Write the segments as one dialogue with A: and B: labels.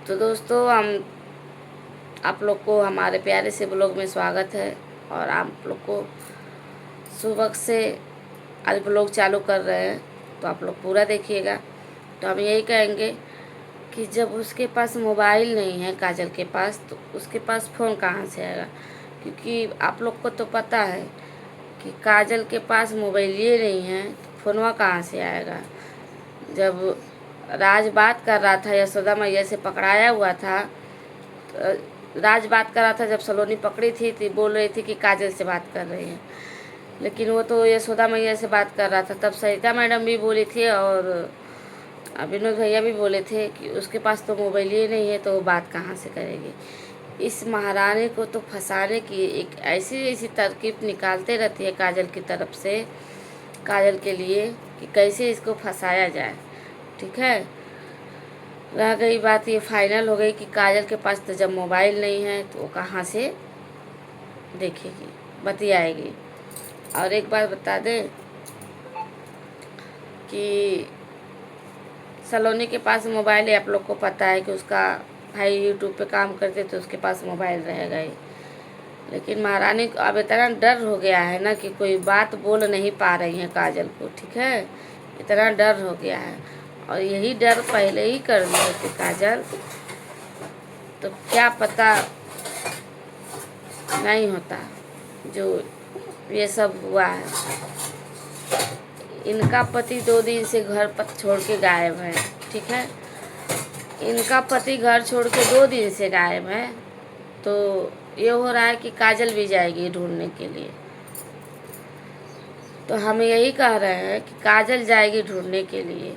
A: तो दोस्तों आप लोग को हमारे प्यारे से ब्लॉग में स्वागत है। और आप लोग को सुबह से आज ब्लॉग चालू कर रहे हैं, तो आप लोग पूरा देखिएगा। तो हम यही कहेंगे कि जब उसके पास मोबाइल नहीं है काजल के पास, तो उसके पास फ़ोन कहाँ से आएगा। क्योंकि आप लोग को तो पता है कि काजल के पास मोबाइल ये नहीं है, तो फ़ोनवा कहाँ से आएगा। जब राज बात कर रहा था, यशोदा मैया से पकड़ाया हुआ था, राज बात कर रहा था, जब सलोनी पकड़ी थी बोल रही थी कि काजल से बात कर रही है, लेकिन वो तो यशोदा मैया से बात कर रहा था। तब सरिता मैडम भी बोली थी और विनोद भैया भी बोले थे कि उसके पास तो मोबाइल ही नहीं है, तो वो बात कहाँ से करेगी। इस महारानी को तो फंसाने की एक ऐसी ऐसी तरकीब निकालते रहती है काजल की तरफ से, काजल के लिए, कि कैसे इसको फंसाया जाए। ठीक है, रह गई बात, ये फाइनल हो गई कि काजल के पास तो जब मोबाइल नहीं है तो वो कहाँ से देखेगी, बतियाएगी। और एक बात बता दें कि सलोनी के पास मोबाइल है, आप लोग को पता है कि उसका भाई यूट्यूब पे काम करते तो उसके पास मोबाइल रहेगा ही। लेकिन महारानी को अब इतना डर हो गया है ना कि कोई बात बोल नहीं पा रही है काजल को। ठीक है, इतना डर हो गया है। और यही डर पहले ही कर ली होती काजल, तो क्या पता नहीं होता जो ये सब हुआ है। इनका पति 2 दिन से घर पर छोड़ के गायब है। ठीक है, इनका पति घर छोड़ के 2 दिन से गायब है, तो ये हो रहा है कि काजल भी जाएगी ढूंढने के लिए। तो हम यही कह रहे हैं कि काजल जाएगी ढूंढने के लिए।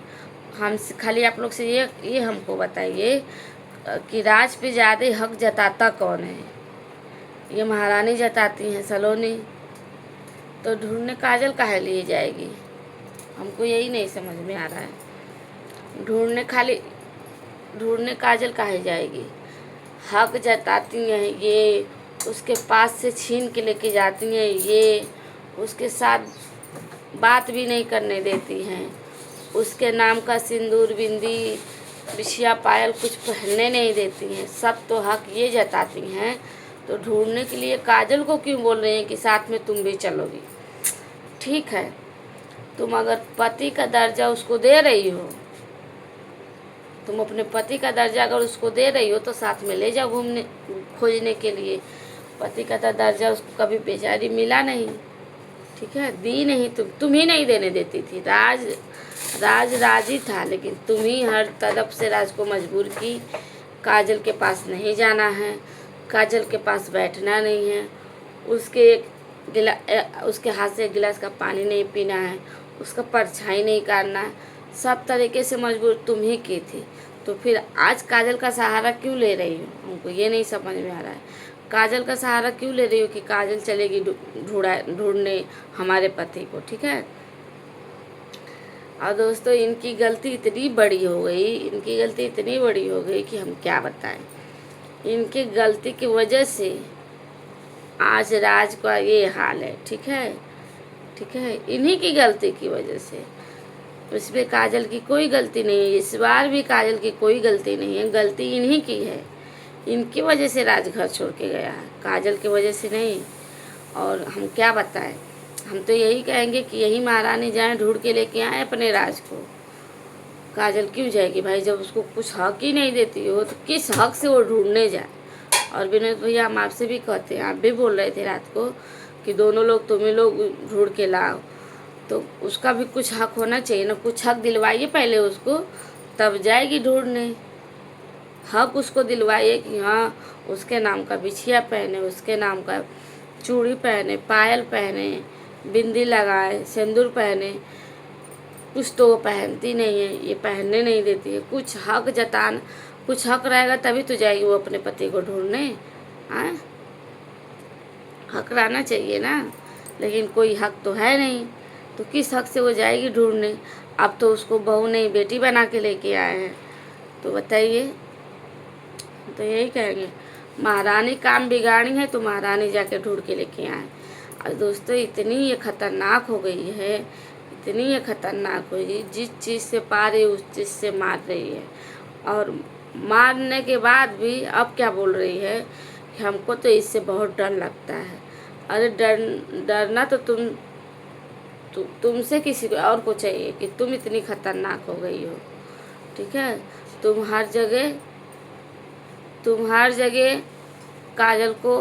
A: हम खाली आप लोग से ये हमको बताइए कि राज पे ज़्यादा हक जताता कौन है। ये महारानी जताती हैं, सलोनी, तो ढूंढने काजल काहे लिए जाएगी। हमको यही नहीं समझ में आ रहा है। ढूंढने काजल काहे जाएगी। हक जताती हैं ये, उसके पास से छीन के लेके जाती हैं ये, उसके साथ बात भी नहीं करने देती हैं, उसके नाम का सिंदूर बिंदी बिछिया पायल कुछ पहनने नहीं देती हैं। सब तो हक ये जताती हैं, तो ढूंढने के लिए काजल को क्यों बोल रही हैं कि साथ में तुम भी चलोगी। ठीक है, तुम अगर पति का दर्जा उसको दे रही हो, तुम अपने पति का दर्जा अगर उसको दे रही हो, तो साथ में ले जाओ घूमने खोजने के लिए। पति का तो दर्जा उसको कभी बेचारी मिला नहीं। ठीक है, दी नहीं, तुम ही नहीं देने देती थी। राजी था, लेकिन तुम ही हर तरफ से राज को मजबूर की। काजल के पास नहीं जाना है, काजल के पास बैठना नहीं है, उसके हाथ से एक गिलास का पानी नहीं पीना है, उसका परछाई नहीं काटना है। सब तरीके से मजबूर तुम ही की थी। तो फिर आज काजल का सहारा क्यों ले रही हो, हमको ये नहीं समझ में आ रहा है। काजल का सहारा क्यों ले रही हो कि काजल चलेगी ढूंढने हमारे पति को। ठीक है, और दोस्तों इनकी गलती इतनी बड़ी हो गई कि हम क्या बताएं। इनकी गलती की वजह से आज राज का ये हाल है। ठीक है, इन्हीं की गलती की वजह से। इसमें काजल की कोई गलती नहीं है, इस बार भी काजल की कोई गलती नहीं है, गलती इन्हीं की है। इनकी वजह से राज घर छोड़ के गया है, काजल की वजह से नहीं। और हम क्या बताएं, हम तो यही कहेंगे कि यही महारानी जाएं, ढूंढ के लेके आए अपने राज को। काजल क्यों जाएगी भाई, जब उसको कुछ हक ही नहीं देती हो, तो किस हक से वो ढूंढने जाए। और विनोद भैया, हम आपसे भी कहते हैं, आप भी बोल रहे थे रात को कि दोनों लोग, तुम्हें लोग ढूंढ के लाओ, तो उसका भी कुछ हक होना चाहिए ना। कुछ हक दिलवाइए पहले उसको, तब जाएगी ढूंढने। हक उसको दिलवाइए कि हाँ, उसके नाम का बिछिया पहने, उसके नाम का चूड़ी पहने, पायल पहने, बिंदी लगाए, सिंदूर पहने। कुछ तो वो पहनती नहीं है, ये पहनने नहीं देती है। कुछ हक रहेगा तभी तो जाएगी वो अपने पति को ढूंढने। हक रहना चाहिए ना, लेकिन कोई हक तो है नहीं, तो किस हक से वो जाएगी ढूंढने। अब तो उसको बहू नहीं बेटी बना के लेके आए हैं, तो बताइए। तो यही कहेंगे, महारानी काम बिगाड़ी है तो महारानी जाके ढूंढ के लेके आए। और दोस्तों इतनी ये खतरनाक हो गई है, जिस चीज़ से पा रही है उस चीज़ से मार रही है। और मारने के बाद भी अब क्या बोल रही है कि हमको तो इससे बहुत डर लगता है। अरे डरना तो तुमसे किसी को और को चाहिए कि तुम इतनी खतरनाक हो गई हो, ठीक है। तुम हर जगह काजल को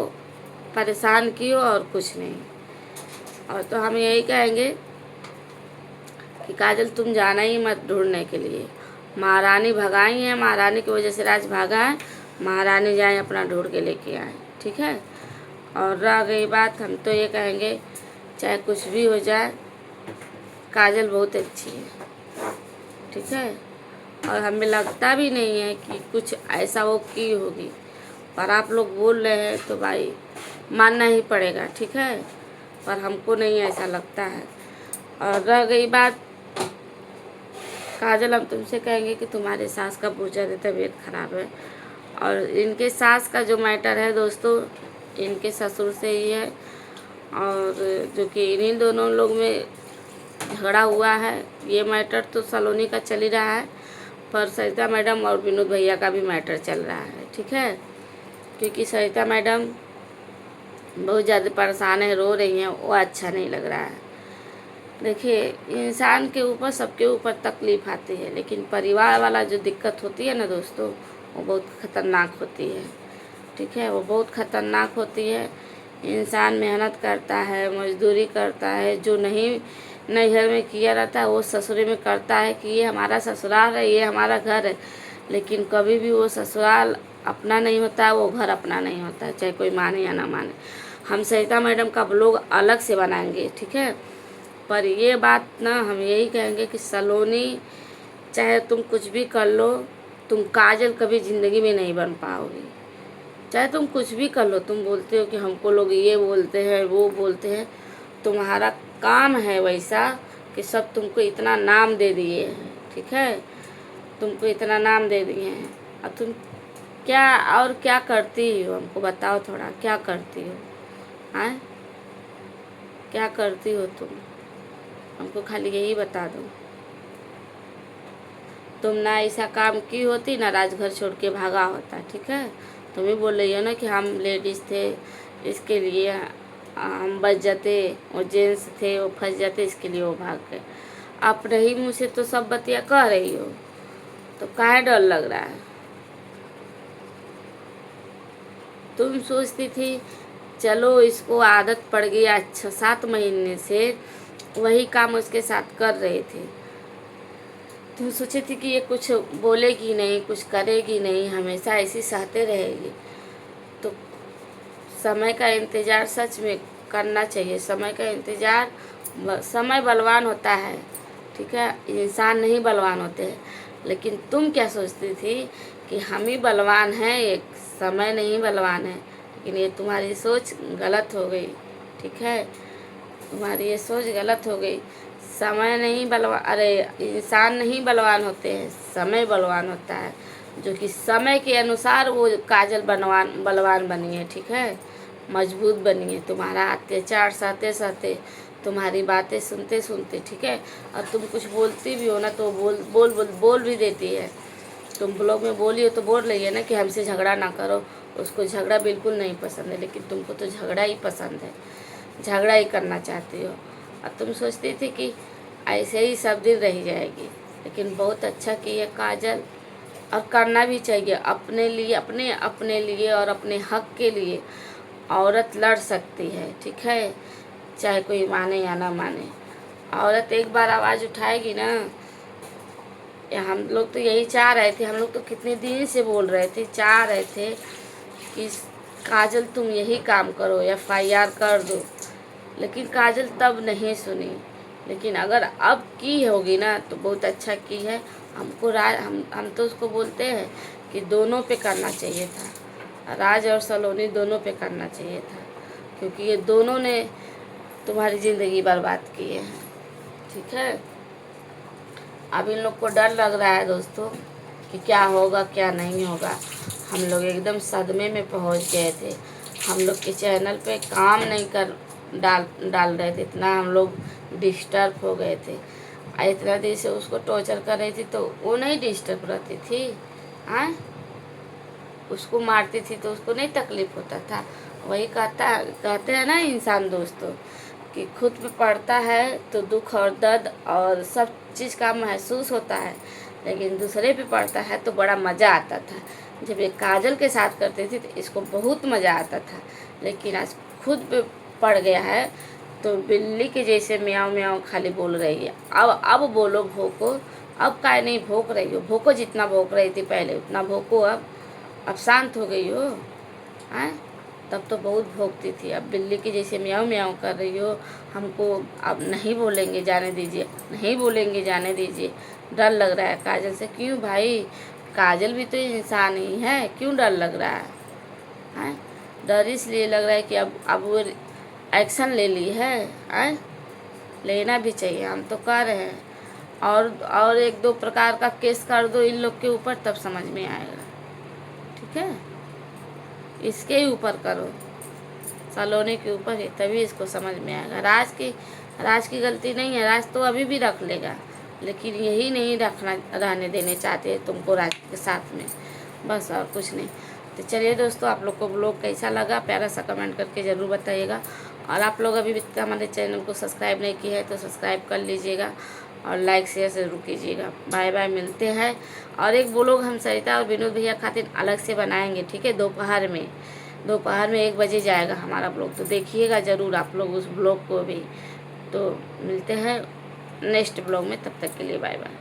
A: परेशान की हो और कुछ नहीं। और तो हम यही कहेंगे कि काजल तुम जाना ही मत ढूंढने के लिए। महारानी भगाई है, महारानी की वजह से राज भागा है, महारानी जाए अपना ढूंढ के लेके आए, ठीक है। और रह गई बात, हम तो ये कहेंगे चाहे कुछ भी हो जाए काजल बहुत अच्छी है, ठीक है। और हमें लगता भी नहीं है कि कुछ ऐसा वो की होगी, पर आप लोग बोल रहे हैं तो भाई मानना ही पड़ेगा, ठीक है। पर हमको नहीं ऐसा लगता है। और रह गई बात काजल, हम तुमसे कहेंगे कि तुम्हारे सास का बहुत ज़्यादा तबीयत खराब है। और इनके सास का जो मैटर है दोस्तों, इनके ससुर से ही है, और जो कि इन्हीं दोनों लोग में झगड़ा हुआ है। ये मैटर तो सलोनी का चल ही रहा है, पर सरिता मैडम और विनोद भैया का भी मैटर चल रहा है, ठीक है। क्योंकि सरिता मैडम बहुत ज़्यादा परेशान है, रो रही हैं, वो अच्छा नहीं लग रहा है। देखिए, इंसान के ऊपर सबके ऊपर तकलीफ़ आती है, लेकिन परिवार वाला जो दिक्कत होती है ना दोस्तों, वो बहुत ख़तरनाक होती है, ठीक है। वो बहुत ख़तरनाक होती है। इंसान मेहनत करता है, मजदूरी करता है, जो नहीं नैहर में किया रहता है वो ससुरे में करता है कि ये हमारा ससुराल है, ये हमारा घर है। लेकिन कभी भी वो ससुराल अपना नहीं होता है, वो घर अपना नहीं होता है, चाहे कोई माने या ना माने। हम सरिता मैडम का ब्लॉग अलग से बनाएंगे, ठीक है। पर ये बात ना हम यही कहेंगे कि सलोनी, चाहे तुम कुछ भी कर लो, तुम काजल कभी ज़िंदगी में नहीं बन पाओगी। चाहे तुम कुछ भी कर लो, तुम बोलते हो कि हमको लोग ये बोलते हैं वो बोलते हैं, तुम्हारा काम है वैसा कि सब तुमको इतना नाम दे दिए हैं, ठीक है। तुमको इतना नाम दे दिए हैं, अब तुम क्या और क्या करती हो, हमको बताओ थोड़ा, क्या करती हो? हाँ, क्या करती हो तुम? हमको खाली यही बता दो। तुम ना ऐसा काम की होती ना राजघर छोड़ के भागा होता, ठीक है। तुम ही बोल रही हो ना कि हम लेडीज़ थे, इसके लिए हम बच जाते, वो जेंट्स थे वो फंस जाते, इसके लिए वो भाग गए। आप रही मुझसे तो सब बतिया कह रही हो, तो काहे डर लग रहा है? तुम सोचती थी चलो इसको आदत पड़ गई, 6-7 महीने से वही काम उसके साथ कर रहे थे। तुम सोचे थी कि ये कुछ बोलेगी नहीं, कुछ करेगी नहीं, हमेशा ऐसी सहते रहेगी। तो समय का इंतज़ार सच में करना चाहिए। समय का इंतज़ार, समय बलवान होता है, ठीक है, इंसान नहीं बलवान होते हैं। लेकिन तुम क्या सोचती थी कि हम ही बलवान हैं, एक समय नहीं बलवान है। लेकिन ये तुम्हारी सोच गलत हो गई, ठीक है। तुम्हारी ये सोच गलत हो गई। समय नहीं बलवान, अरे इंसान नहीं बलवान होते हैं, समय बलवान होता है। जो कि समय के अनुसार वो काजल बलवान बनी है, ठीक है, मजबूत बनी है। तुम्हारा अत्याचार सहते सहते, तुम्हारी बातें सुनते सुनते, ठीक है। और तुम कुछ बोलती भी हो ना तो बोल भी देती है। तुम ब्लॉग में बोली हो तो बोल रही है ना कि हमसे झगड़ा ना करो, उसको झगड़ा बिल्कुल नहीं पसंद है, लेकिन तुमको तो झगड़ा ही पसंद है, झगड़ा ही करना चाहती हो। और तुम सोचती थी कि ऐसे ही सब दिन रह जाएगी, लेकिन बहुत अच्छा की है काजल। और करना भी चाहिए अपने लिए, अपने लिए और अपने हक के लिए औरत लड़ सकती है, ठीक है, चाहे कोई माने या ना माने। औरत एक बार आवाज़ उठाएगी ना, हम लोग तो यही चाह रहे थे, हम लोग तो कितने दिन से बोल रहे थे, चाह रहे थे कि काजल तुम यही काम करो, FIR कर दो। लेकिन काजल तब नहीं सुनी। लेकिन अगर अब की होगी ना तो बहुत अच्छा की है। हमको हम तो उसको बोलते हैं कि दोनों पे करना चाहिए था, राज और सलोनी दोनों पे करना चाहिए था, क्योंकि ये दोनों ने तुम्हारी ज़िंदगी बर्बाद की है, ठीक है। अब इन लोग को डर लग रहा है दोस्तों कि क्या होगा क्या नहीं होगा। हम लोग एकदम सदमे में पहुंच गए थे। हम लोग के चैनल पे काम नहीं कर डाल रहे थे, इतना हम लोग डिस्टर्ब हो गए थे। इतना देर से उसको टॉर्चर कर रही थी तो वो नहीं डिस्टर्ब रहती थी, हाँ। उसको मारती थी तो उसको नहीं तकलीफ होता था। वही कहते हैं ना इंसान दोस्तों कि खुद पे पड़ता है तो दुख और दर्द और सब चीज़ का महसूस होता है, लेकिन दूसरे पे पड़ता है तो बड़ा मज़ा आता था। जब ये काजल के साथ करती थी तो इसको बहुत मज़ा आता था, लेकिन आज खुद पे पड़ गया है तो बिल्ली के जैसे म्याऊं म्याऊं खाली बोल रही है। अब बोलो भोको, अब काहे नहीं भोंक रही हो? भोको, जितना भोंक रही थी पहले उतना भोको। अब शांत हो गई हो हैं? तब तो बहुत भोंकती थी, अब बिल्ली की जैसे म्याऊं म्याऊं कर रही हो। हमको अब नहीं बोलेंगे जाने दीजिए, नहीं बोलेंगे जाने दीजिए, डर लग रहा है काजल से। क्यों भाई, काजल भी तो इंसान ही है, क्यों डर लग रहा है? हैं? डर इसलिए लग रहा है कि अब वो एक्शन ले ली है? लेना भी चाहिए, हम तो कर रहे हैं। और एक दो प्रकार का केस कर दो इन लोग के ऊपर, तब समझ में आएगा। ठीक है, इसके ही ऊपर करो, सलोनी के ऊपर ही, तभी इसको समझ में आएगा। राज की गलती नहीं है, राज तो अभी भी रख लेगा, लेकिन यही नहीं रहने देने चाहते तुमको राज के साथ में, बस और कुछ नहीं। तो चलिए दोस्तों, आप लोग को ब्लॉग कैसा लगा प्यारा सा कमेंट करके ज़रूर बताइएगा। और आप लोग अभी भी हमारे चैनल को सब्सक्राइब नहीं किए हैं तो सब्सक्राइब कर लीजिएगा और लाइक शेयर ज़रूर कीजिएगा। बाय बाय, मिलते हैं। और एक ब्लॉग हम सरिता और विनोद भैया खातिर अलग से बनाएंगे, ठीक है? दोपहर में 1 बजे जाएगा हमारा ब्लॉग, तो देखिएगा ज़रूर आप लोग उस ब्लॉग को भी। तो मिलते हैं नेक्स्ट ब्लॉग में, तब तक के लिए बाय बाय।